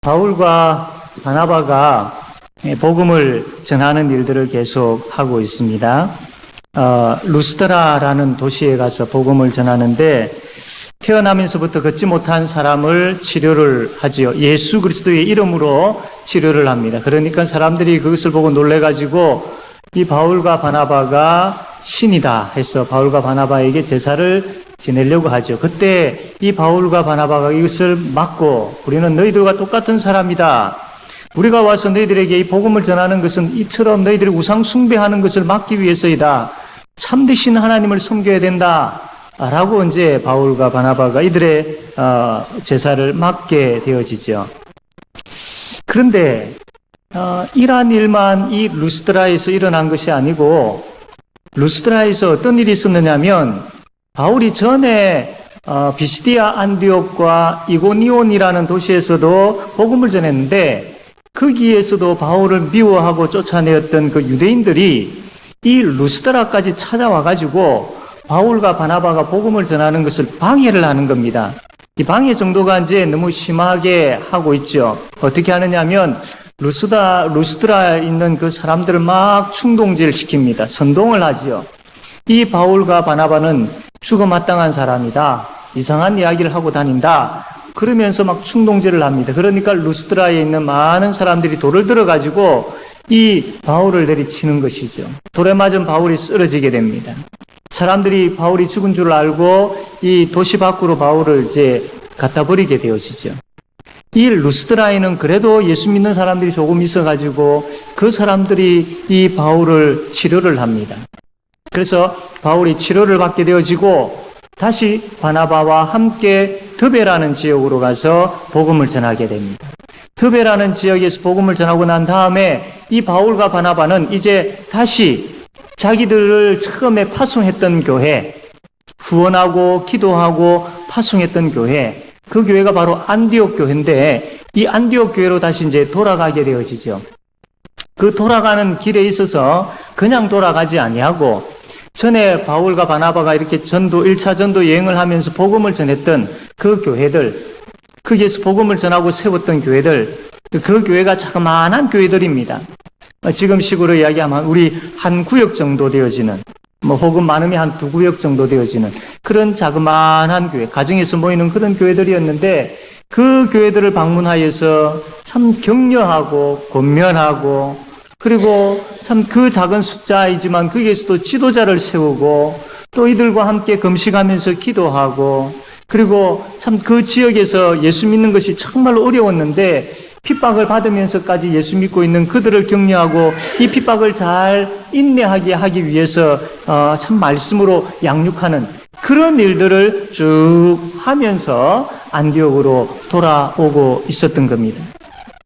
바울과 바나바가 복음을 전하는 일들을 계속 하고 있습니다. 루스드라라는 도시에 가서 복음을 전하는데 태어나면서부터 걷지 못한 사람을 치료를 하지요. 예수 그리스도의 이름으로 치료를 합니다. 그러니까 사람들이 그것을 보고 놀래가지고 이 바울과 바나바가 신이다 해서 바울과 바나바에게 제사를 지내려고 하죠. 그때 이 바울과 바나바가 이것을 막고 우리는 너희들과 똑같은 사람이다. 우리가 와서 너희들에게 이 복음을 전하는 것은 이처럼 너희들이 우상 숭배하는 것을 막기 위해서이다. 참되신 하나님을 섬겨야 된다. 라고 이제 바울과 바나바가 이들의 제사를 막게 되어지죠. 그런데 이러한 일만 이 루스드라에서 일어난 것이 아니고 루스드라에서 어떤 일이 있었느냐면 바울이 전에 비시디아 안디옥과 이고니온이라는 도시에서도 복음을 전했는데 거기에서도 바울을 미워하고 쫓아내었던 그 유대인들이 이 루스드라까지 찾아와가지고 바울과 바나바가 복음을 전하는 것을 방해를 하는 겁니다. 이 방해 정도가 이제 너무 심하게 하고 있죠. 어떻게 하느냐면 루스드라에 있는 그 사람들을 막 충동질 시킵니다. 선동을 하지요. 이 바울과 바나바는 죽어마땅한 사람이다. 이상한 이야기를 하고 다닌다. 그러면서 막 충동질을 합니다. 그러니까 루스드라에 있는 많은 사람들이 돌을 들어가지고 이 바울을 내리치는 것이죠. 돌에 맞은 바울이 쓰러지게 됩니다. 사람들이 바울이 죽은 줄 알고 이 도시 밖으로 바울을 이제 갖다 버리게 되어지죠. 이 루스드라에는 그래도 예수 믿는 사람들이 조금 있어가지고 그 사람들이 이 바울을 치료를 합니다. 그래서 바울이 치료를 받게 되어지고 다시 바나바와 함께 드베라는 지역으로 가서 복음을 전하게 됩니다. 드베라는 지역에서 복음을 전하고 난 다음에 이 바울과 바나바는 이제 다시 자기들을 처음에 파송했던 교회, 후원하고 기도하고 파송했던 교회, 그 교회가 바로 안디옥 교회인데 이 안디옥 교회로 다시 이제 돌아가게 되어지죠. 그 돌아가는 길에 있어서 그냥 돌아가지 아니하고 전에 바울과 바나바가 이렇게 1차 전도 여행을 하면서 복음을 전했던 그 교회들, 거기에서 복음을 전하고 세웠던 교회들, 그 교회가 자그마한 교회들입니다. 지금식으로 이야기하면 우리 한 구역 정도 되어지는, 혹은 많으면 한 2구역 정도 되어지는 그런 자그마한 교회, 가정에서 모이는 그런 교회들이었는데 그 교회들을 방문하여서 참 격려하고 권면하고 그리고 참 그 작은 숫자이지만 거기에서도 지도자를 세우고 또 이들과 함께 금식하면서 기도하고 그리고 참 그 지역에서 예수 믿는 것이 정말 어려웠는데 핍박을 받으면서까지 예수 믿고 있는 그들을 격려하고 이 핍박을 잘 인내하게 하기 위해서 참 말씀으로 양육하는 그런 일들을 쭉 하면서 안디옥으로 돌아오고 있었던 겁니다.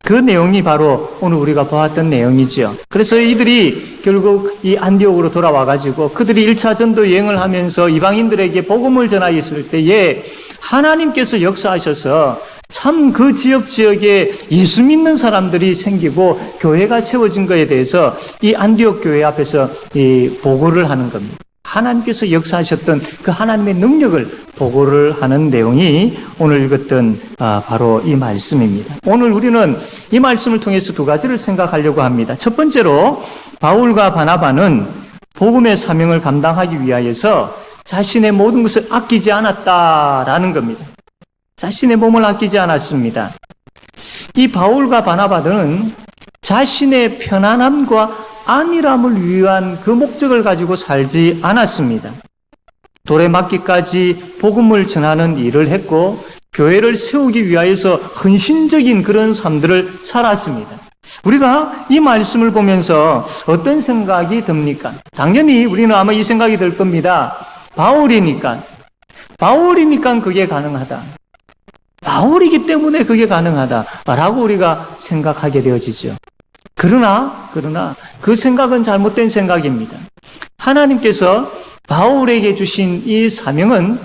그 내용이 바로 오늘 우리가 보았던 내용이죠. 그래서 이들이 결국 이 안디옥으로 돌아와가지고 그들이 1차 전도 여행을 하면서 이방인들에게 복음을 전하였을 때에 하나님께서 역사하셔서 참 그 지역에 예수 믿는 사람들이 생기고 교회가 세워진 것에 대해서 이 안디옥 교회 앞에서 이 보고를 하는 겁니다. 하나님께서 역사하셨던 그 하나님의 능력을 보고를 하는 내용이 오늘 읽었던 바로 이 말씀입니다. 오늘 우리는 이 말씀을 통해서 2가지를 생각하려고 합니다. 첫 번째로 바울과 바나바는 복음의 사명을 감당하기 위하여서 자신의 모든 것을 아끼지 않았다라는 겁니다. 자신의 몸을 아끼지 않았습니다. 이 바울과 바나바는 자신의 편안함과 안일함을 위한 그 목적을 가지고 살지 않았습니다. 돌에 맞기까지 복음을 전하는 일을 했고 교회를 세우기 위하여서 헌신적인 그런 삶들을 살았습니다. 우리가 이 말씀을 보면서 어떤 생각이 듭니까? 당연히 우리는 아마 이 생각이 들 겁니다. 바울이니까 그게 가능하다. 바울이기 때문에 그게 가능하다라고 우리가 생각하게 되어지죠. 그러나 그 생각은 잘못된 생각입니다. 하나님께서 바울에게 주신 이 사명은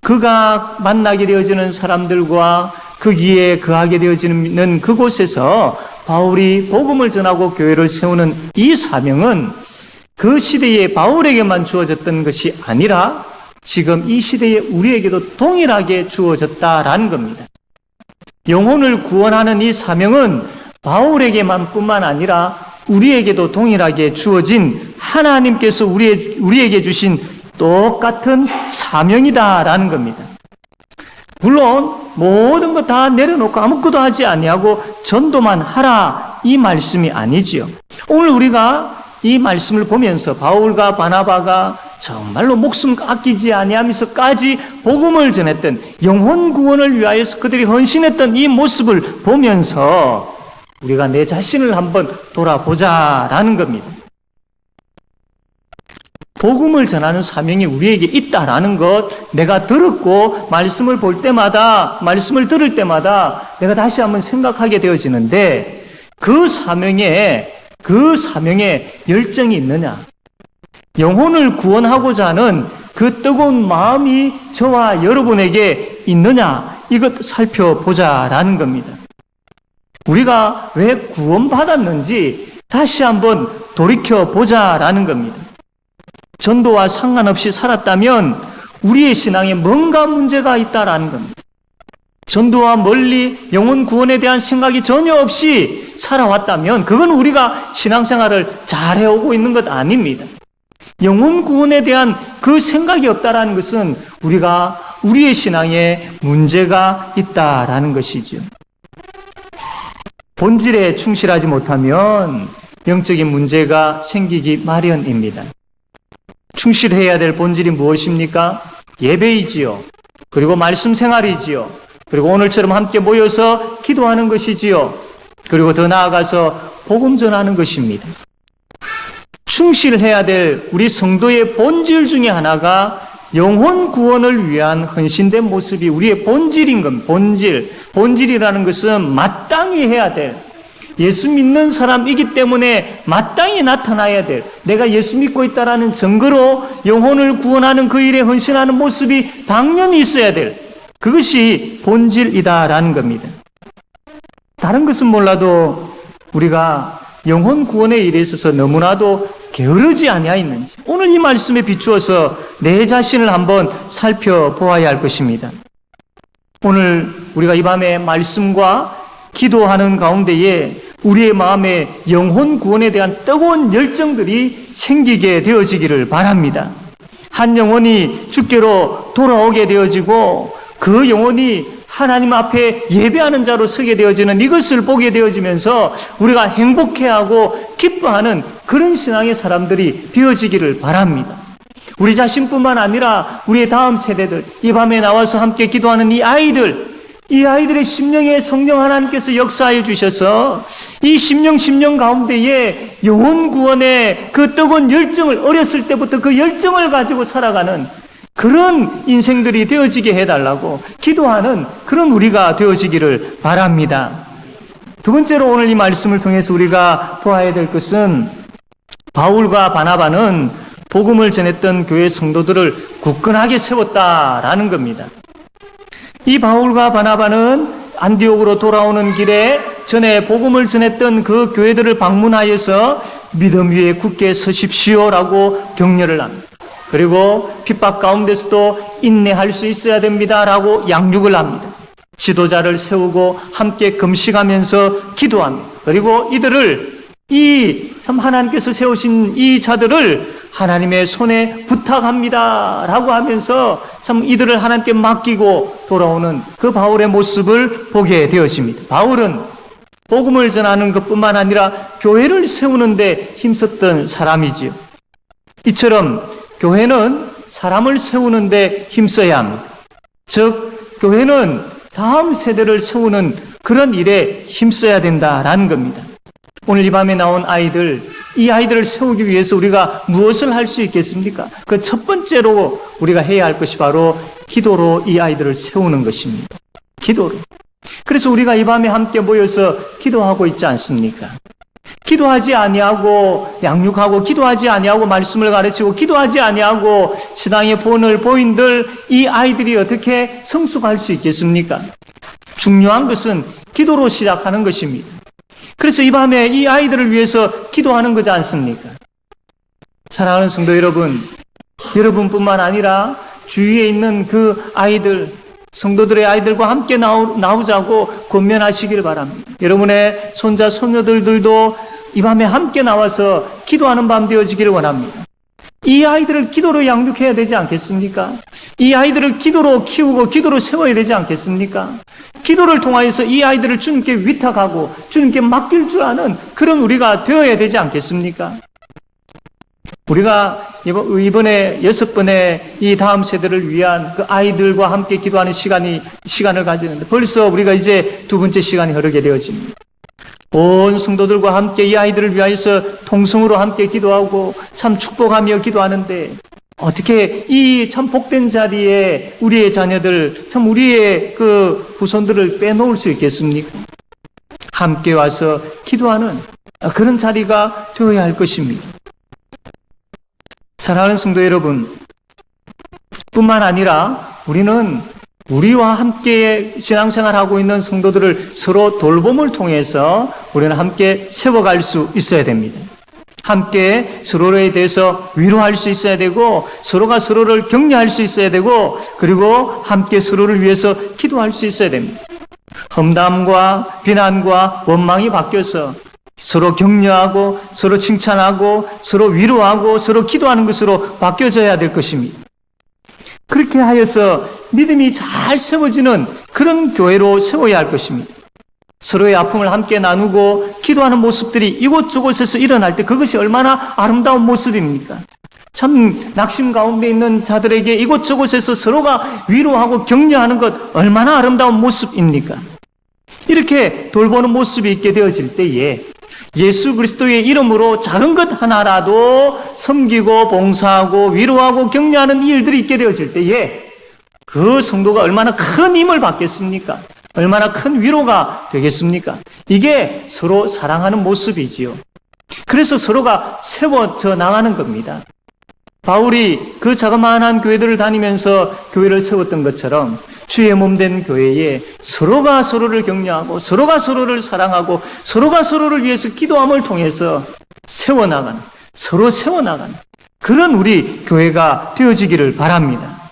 그가 만나게 되어지는 사람들과 거기에 거하게 되어지는 그곳에서 바울이 복음을 전하고 교회를 세우는 이 사명은 그 시대에 바울에게만 주어졌던 것이 아니라 지금 이 시대에 우리에게도 동일하게 주어졌다라는 겁니다. 영혼을 구원하는 이 사명은 바울에게만 뿐만 아니라 우리에게도 동일하게 주어진 하나님께서 우리에게 주신 똑같은 사명이다라는 겁니다. 물론 모든 것 다 내려놓고 아무것도 하지 아니하고 전도만 하라 이 말씀이 아니지요. 오늘 우리가 이 말씀을 보면서 바울과 바나바가 정말로 목숨 아끼지 아니하면서까지 복음을 전했던 영혼 구원을 위하여서 그들이 헌신했던 이 모습을 보면서 우리가 내 자신을 한번 돌아보자라는 겁니다. 복음을 전하는 사명이 우리에게 있다라는 것, 내가 들었고 말씀을 볼 때마다, 말씀을 들을 때마다 내가 다시 한번 생각하게 되어지는데 그 사명에 열정이 있느냐? 영혼을 구원하고자 하는 그 뜨거운 마음이 저와 여러분에게 있느냐? 이것 살펴보자라는 겁니다. 우리가 왜 구원받았는지 다시 한번 돌이켜보자라는 겁니다. 전도와 상관없이 살았다면 우리의 신앙에 뭔가 문제가 있다라는 겁니다. 전도와 멀리 영혼 구원에 대한 생각이 전혀 없이 살아왔다면 그건 우리가 신앙생활을 잘 해오고 있는 것 아닙니다. 영혼 구원에 대한 그 생각이 없다라는 것은 우리가 우리의 신앙에 문제가 있다라는 것이죠. 본질에 충실하지 못하면 영적인 문제가 생기기 마련입니다. 충실해야 될 본질이 무엇입니까? 예배이지요. 그리고 말씀 생활이지요. 그리고 오늘처럼 함께 모여서 기도하는 것이지요. 그리고 더 나아가서 복음 전하는 것입니다. 충실해야 될 우리 성도의 본질 중에 하나가 영혼 구원을 위한 헌신된 모습이 우리의 본질인 겁니다. 본질이라는 것은 마땅히 해야 될, 예수 믿는 사람이기 때문에 마땅히 나타나야 될, 내가 예수 믿고 있다라는 증거로 영혼을 구원하는 그 일에 헌신하는 모습이 당연히 있어야 될, 그것이 본질이다라는 겁니다. 다른 것은 몰라도 우리가 영혼 구원의 일에 있어서 너무나도 게으르지 아니하였는지 오늘 이 말씀에 비추어서 내 자신을 한번 살펴보아야 할 것입니다. 오늘 우리가 이 밤에 말씀과 기도하는 가운데에 우리의 마음에 영혼 구원에 대한 뜨거운 열정들이 생기게 되어지기를 바랍니다. 한 영혼이 주께로 돌아오게 되어지고 그 영혼이 하나님 앞에 예배하는 자로 서게 되어지는 이것을 보게 되어지면서 우리가 행복해하고 기뻐하는 그런 신앙의 사람들이 되어지기를 바랍니다. 우리 자신뿐만 아니라 우리의 다음 세대들, 이 밤에 나와서 함께 기도하는 이 아이들의 심령에 성령 하나님께서 역사하여 주셔서 이 심령 가운데에 영혼 구원의 그 뜨거운 열정을 어렸을 때부터 그 열정을 가지고 살아가는 그런 인생들이 되어지게 해달라고 기도하는 그런 우리가 되어지기를 바랍니다. 두 번째로 오늘 이 말씀을 통해서 우리가 보아야 될 것은 바울과 바나바는 복음을 전했던 교회 성도들을 굳건하게 세웠다라는 겁니다. 이 바울과 바나바는 안디옥으로 돌아오는 길에 전에 복음을 전했던 그 교회들을 방문하여서 믿음 위에 굳게 서십시오라고 격려를 합니다. 그리고 핍박 가운데서도 인내할 수 있어야 됩니다라고 양육을 합니다. 지도자를 세우고 함께 금식하면서 기도합니다. 그리고 이들을 참 하나님께서 세우신 이 자들을 하나님의 손에 부탁합니다라고 하면서 참 이들을 하나님께 맡기고 돌아오는 그 바울의 모습을 보게 되었습니다. 바울은 복음을 전하는 것뿐만 아니라 교회를 세우는 데 힘썼던 사람이지요. 이처럼 교회는 사람을 세우는 데 힘써야 합니다. 즉 교회는 다음 세대를 세우는 그런 일에 힘써야 된다라는 겁니다. 오늘 이 밤에 나온 이 아이들을 세우기 위해서 우리가 무엇을 할 수 있겠습니까? 그 첫 번째로 우리가 해야 할 것이 바로 기도로 이 아이들을 세우는 것입니다. 기도로. 그래서 우리가 이 밤에 함께 모여서 기도하고 있지 않습니까? 기도하지 아니하고 양육하고 기도하지 아니하고 말씀을 가르치고 기도하지 아니하고 신앙의 본을 보인들 이 아이들이 어떻게 성숙할 수 있겠습니까? 중요한 것은 기도로 시작하는 것입니다. 그래서 이 밤에 이 아이들을 위해서 기도하는 거지 않습니까? 사랑하는 성도 여러분, 여러분뿐만 아니라 주위에 있는 그 아이들, 성도들의 아이들과 함께 나오자고 권면하시길 바랍니다. 여러분의 손자, 손녀들도 이 밤에 함께 나와서 기도하는 밤 되어지기를 원합니다. 이 아이들을 기도로 양육해야 되지 않겠습니까? 이 아이들을 기도로 키우고 기도로 세워야 되지 않겠습니까? 기도를 통하여서 이 아이들을 주님께 위탁하고 주님께 맡길 줄 아는 그런 우리가 되어야 되지 않겠습니까? 우리가 이번에 6번의 이 다음 세대를 위한 그 아이들과 함께 기도하는 시간을 가지는데 벌써 우리가 이제 2번째 시간이 흐르게 되어집니다. 온 성도들과 함께 이 아이들을 위하여서 통성으로 함께 기도하고 참 축복하며 기도하는데 어떻게 이 참 복된 자리에 우리의 자녀들, 참 우리의 그 후손들을 빼놓을 수 있겠습니까? 함께 와서 기도하는 그런 자리가 되어야 할 것입니다. 사랑하는 성도 여러분, 뿐만 아니라 우리는 우리와 함께 신앙생활하고 있는 성도들을 서로 돌봄을 통해서 우리는 함께 세워갈 수 있어야 됩니다. 함께 서로에 대해서 위로할 수 있어야 되고 서로가 서로를 격려할 수 있어야 되고 그리고 함께 서로를 위해서 기도할 수 있어야 됩니다. 험담과 비난과 원망이 바뀌어서 서로 격려하고 서로 칭찬하고 서로 위로하고 서로 기도하는 것으로 바뀌어져야 될 것입니다. 그렇게 하여서 믿음이 잘 세워지는 그런 교회로 세워야 할 것입니다. 서로의 아픔을 함께 나누고 기도하는 모습들이 이곳저곳에서 일어날 때 그것이 얼마나 아름다운 모습입니까? 참 낙심 가운데 있는 자들에게 이곳저곳에서 서로가 위로하고 격려하는 것 얼마나 아름다운 모습입니까? 이렇게 돌보는 모습이 있게 되어질 때에 예수 그리스도의 이름으로 작은 것 하나라도 섬기고 봉사하고 위로하고 격려하는 일들이 있게 되어질 때에 그 성도가 얼마나 큰 힘을 받겠습니까? 얼마나 큰 위로가 되겠습니까? 이게 서로 사랑하는 모습이지요. 그래서 서로가 세워져 나가는 겁니다. 바울이 그 자그마한 교회들을 다니면서 교회를 세웠던 것처럼 주의 몸된 교회에 서로가 서로를 격려하고 서로가 서로를 사랑하고 서로가 서로를 위해서 기도함을 통해서 세워나가는, 서로 세워나가는 그런 우리 교회가 되어지기를 바랍니다.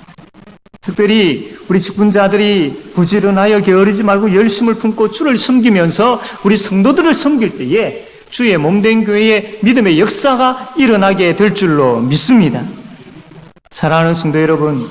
특별히 우리 직분자들이 부지런하여 게으르지 말고 열심을 품고 주를 섬기면서 우리 성도들을 섬길 때에 주의 몸된 교회에 믿음의 역사가 일어나게 될 줄로 믿습니다. 사랑하는 성도 여러분,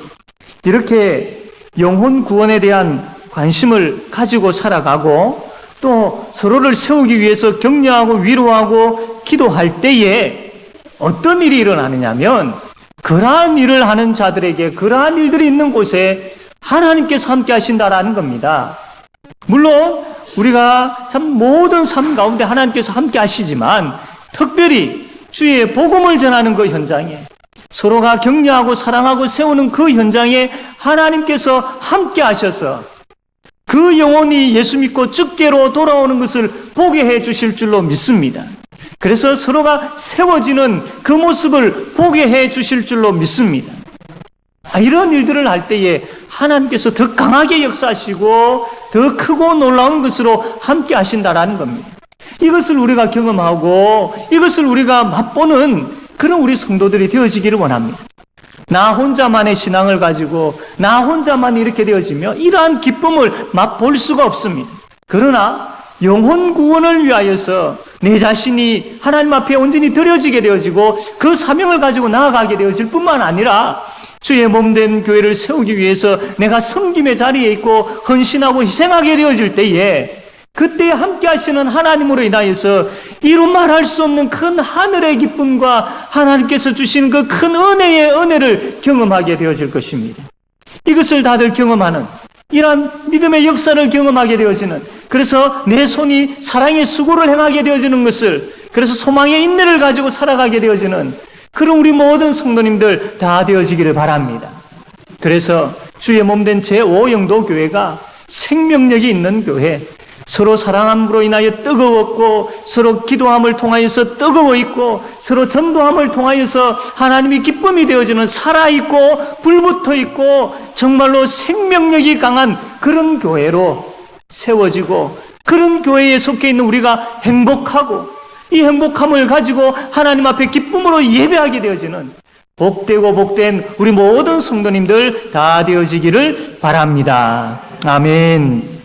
이렇게 영혼 구원에 대한 관심을 가지고 살아가고 또 서로를 세우기 위해서 격려하고 위로하고 기도할 때에 어떤 일이 일어나느냐면 그러한 일을 하는 자들에게 그러한 일들이 있는 곳에 하나님께서 함께 하신다라는 겁니다. 물론 우리가 참 모든 삶 가운데 하나님께서 함께 하시지만 특별히 주의 복음을 전하는 그 현장에 서로가 격려하고 사랑하고 세우는 그 현장에 하나님께서 함께 하셔서 그 영혼이 예수 믿고 주께로 돌아오는 것을 보게 해 주실 줄로 믿습니다. 그래서 서로가 세워지는 그 모습을 보게 해 주실 줄로 믿습니다. 이런 일들을 할 때에 하나님께서 더 강하게 역사하시고 더 크고 놀라운 것으로 함께 하신다라는 겁니다. 이것을 우리가 경험하고 이것을 우리가 맛보는 그런 우리 성도들이 되어지기를 원합니다. 나 혼자만의 신앙을 가지고 나 혼자만 이렇게 되어지며 이러한 기쁨을 맛볼 수가 없습니다. 그러나 영혼 구원을 위하여서 내 자신이 하나님 앞에 온전히 드려지게 되어지고 그 사명을 가지고 나아가게 되어질 뿐만 아니라 주의 몸된 교회를 세우기 위해서 내가 섬김의 자리에 있고 헌신하고 희생하게 되어질 때에 그때 함께 하시는 하나님으로 인하여서 이루 말할 수 없는 큰 하늘의 기쁨과 하나님께서 주신 그 큰 은혜의 은혜를 경험하게 되어질 것입니다. 이것을 다들 경험하는 이러한 믿음의 역사를 경험하게 되어지는, 그래서 내 손이 사랑의 수고를 행하게 되어지는 것을, 그래서 소망의 인내를 가지고 살아가게 되어지는 그런 우리 모든 성도님들 다 되어지기를 바랍니다. 그래서 주의 몸된 제5영도 교회가 생명력이 있는 교회, 서로 사랑함으로 인하여 뜨거웠고 서로 기도함을 통하여서 뜨거워 있고 서로 전도함을 통하여서 하나님이 기쁨이 되어지는 살아있고 불붙어 있고 정말로 생명력이 강한 그런 교회로 세워지고 그런 교회에 속해 있는 우리가 행복하고 이 행복함을 가지고 하나님 앞에 기쁨으로 예배하게 되어지는 복되고 복된 우리 모든 성도님들 다 되어지기를 바랍니다. 아멘.